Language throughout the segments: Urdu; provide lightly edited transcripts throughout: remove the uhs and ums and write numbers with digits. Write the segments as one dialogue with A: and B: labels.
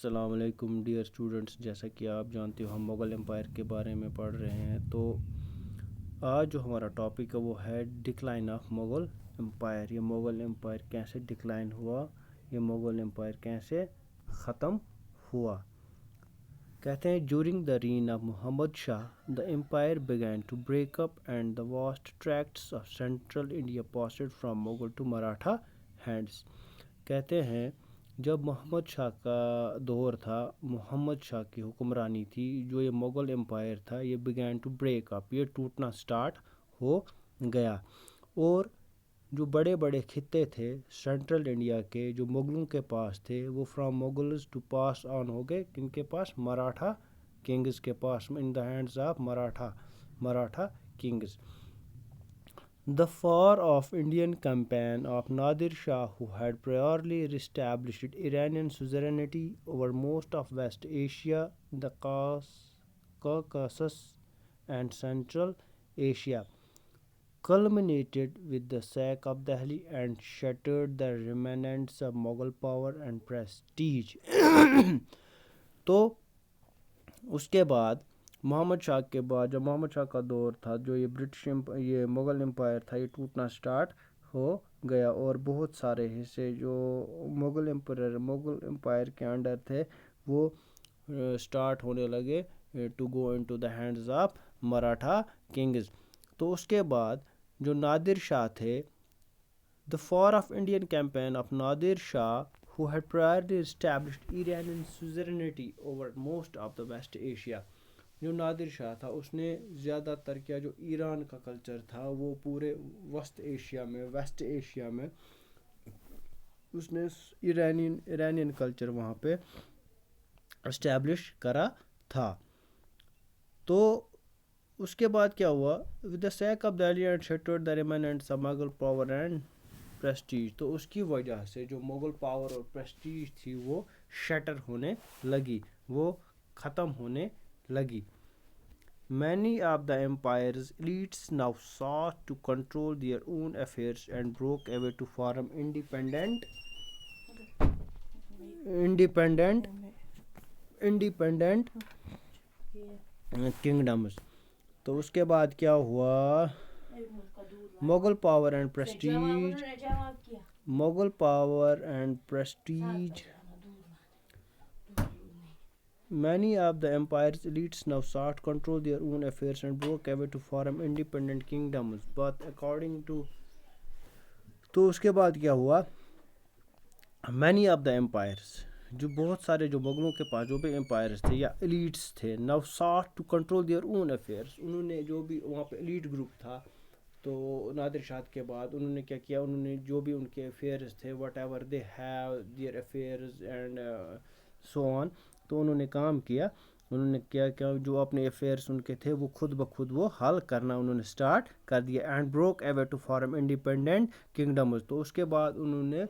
A: السلام علیکم ڈیئر اسٹوڈنٹس، جیسا کہ آپ جانتے ہو ہم مغل امپائر کے بارے میں پڑھ رہے ہیں۔ تو آج جو ہمارا ٹاپک ہے وہ ہے ڈکلائن آف مغل امپائر۔ یہ مغل امپائر کیسے ڈکلائن ہوا، یہ مغل امپائر کیسے ختم ہوا۔ کہتے ہیں during the reign of Muhammad Shah the empire began to break up and the vast tracts of central India passed from Mughal to Maratha hands۔ کہتے ہیں جب محمد شاہ کا دور تھا، محمد شاہ کی حکمرانی تھی، جو یہ مغل امپائر تھا یہ began to break up، یہ ٹوٹنا سٹارٹ ہو گیا، اور جو بڑے بڑے خطے تھے سینٹرل انڈیا کے جو مغلوں کے پاس تھے وہ from Mughals to pass on ہو گئے کن کے پاس؟ مراٹھا کنگز کے پاس، in the hands of Maratha kings. The fall of Indian campaign of Nadir Shah, who had priorly established Iranian suzerainty over most of West Asia, the Caucasus and Central Asia, culminated with the sack of Delhi and shattered the remnants of Mughal power and prestige۔ تو اس کے بعد محمد شاہ کے بعد جب محمد شاہ کا دور تھا، جو یہ مغل امپائر تھا یہ ٹوٹنا سٹارٹ ہو گیا، اور بہت سارے حصے جو مغل امپائر کے انڈر تھے وہ سٹارٹ ہونے لگے to go into the hands of Maratha kings. تو اس کے بعد جو نادر شاہ تھے، the fall of Indian campaign of Nadir Shah, who had priorly established Iranian suzerainty over most of the West Asia۔ جو نادر شاہ تھا اس نے زیادہ تر کیا، جو ایران کا کلچر تھا وہ پورے ویسٹ ایشیا میں اس نے ایرانین کلچر وہاں پہ اسٹیبلش کرا تھا۔ تو اس کے بعد کیا ہوا؟ with the sack of Delhi and shattered the remnants of Mughal power and prestige۔ تو اس کی وجہ سے جو مغل پاور اور پریسٹیج تھی وہ شٹر ہونے لگی، وہ ختم ہونے لگی۔ Many of the empire's elites now sought to control their own affairs and broke away to form independent kingdoms۔ تو اس کے بعد کیا ہوا؟ Mughal power and prestige Many of the empire's elites now sought to control their own affairs and broke away to form independent kingdoms, but according to تو اس کے بعد کیا ہوا؟ many of the empires، جو بہت سارے جو مغلوں کے پاس جو بھی امپائرز تھے یا ایلیٹس تھے، now sought to control their own affairs، انہوں نے جو بھی وہاں پہ ایلیٹ گروپ تھا تو نادر شاہ کے بعد انہوں نے کیا کیا، انہوں نے جو بھی ان کے افیئرز تھے whatever they have their affairs and so on, تو انہوں نے کام کیا، انہوں نے کیا جو اپنے افیئرس ان کے تھے وہ خود بخود وہ حل کرنا انہوں نے سٹارٹ کر دیا، and broke away to form independent kingdoms. تو اس کے بعد انہوں نے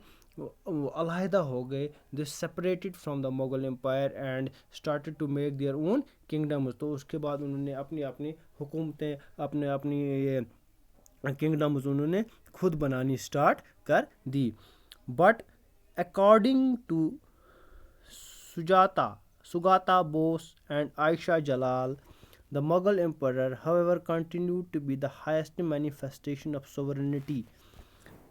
A: علیحدہ ہو گئے، they separated from the Mughal empire and started to make their own kingdoms. تو اس کے بعد انہوں نے اپنی حکومتیں اپنی یہ کنگڈمز انہوں نے خود بنانی سٹارٹ کر دی۔ But according to Sugata Bose and Aisha Jalal, the Mughal emperor, however, continued to be the highest manifestation of sovereignty۔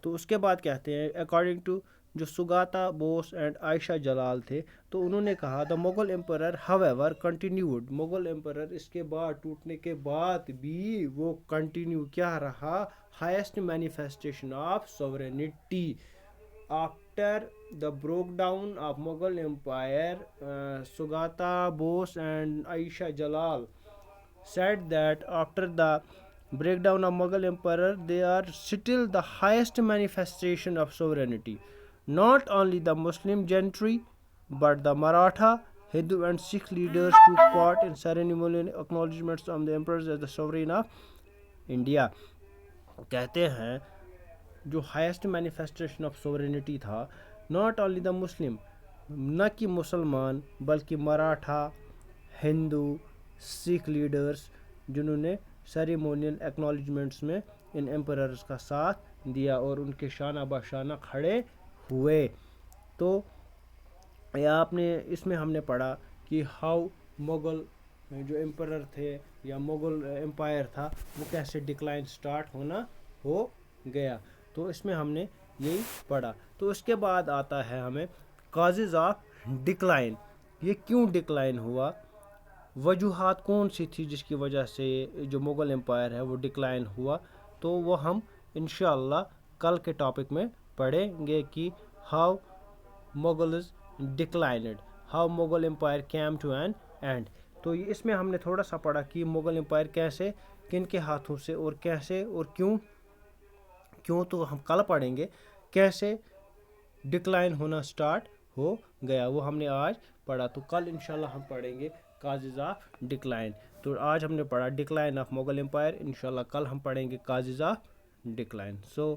A: تو اس کے بعد کہتے ہیں according to جو سگاتا بوس اینڈ عائشہ جلال تھے، تو انہوں نے کہا the Mughal emperor however continued، Mughal emperor اس کے بعد ٹوٹنے کے بعد بھی وہ کنٹینیو کیا رہا؟ highest manifestation of sovereignty۔ After the breakdown of Mughal Empire, Sugata Bose and Aisha Jalal said that after the breakdown of Mughal Empire, they are still the highest manifestation of sovereignty. Not only the Muslim gentry, but the Maratha, Hindu and Sikh leaders took part in ceremonial acknowledgements of the emperors as the sovereign of India۔ کہتے ہیں جو ہائیسٹ مینیفیسٹیشن آف سوورینٹی تھا، ناٹ اونلی دا مسلم، نہ کہ مسلمان بلکہ مراٹھا، ہندو، سکھ لیڈرز، جنہوں نے سیریمونیل ایکنالجمنٹس میں ان ایمپررز کا ساتھ دیا اور ان کے شانہ بہ شانہ کھڑے ہوئے۔ تو یا آپ نے اس میں ہم نے پڑھا کہ ہاؤ مغل جو امپرر تھے یا مغل امپائر تھا وہ کیسے ڈکلائن سٹارٹ ہو گیا. تو اس میں ہم نے یہی پڑھا. تو اس کے بعد آتا ہے ہمیں کازز آف ڈکلائن. یہ کیوں ڈکلائن ہوا, وجوہات کون سی تھی جس کی وجہ سے جو مغل امپائر ہے وہ ڈکلائن ہوا. تو وہ ہم انشاءاللہ کل کے ٹاپک میں پڑھیں گے کہ how Mughals declined, how Mughal empire came to an end. تو اس میں ہم نے تھوڑا سا پڑھا کہ مغل امپائر کیسے, کن کے ہاتھوں سے اور کیسے اور کیوں تو ہم کل پڑھیں گے کیسے ڈکلائن ہونا سٹارٹ ہو گیا, وہ ہم نے آج پڑھا. تو کل انشاءاللہ ہم پڑھیں گے کازز آف ڈکلائن. تو آج ہم نے پڑھا ڈکلائن آف مغل امپائر, انشاءاللہ کل ہم پڑھیں گے causes of decline. So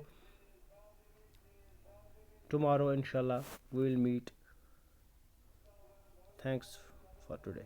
A: tomorrow inshallah we will meet. Thanks for today.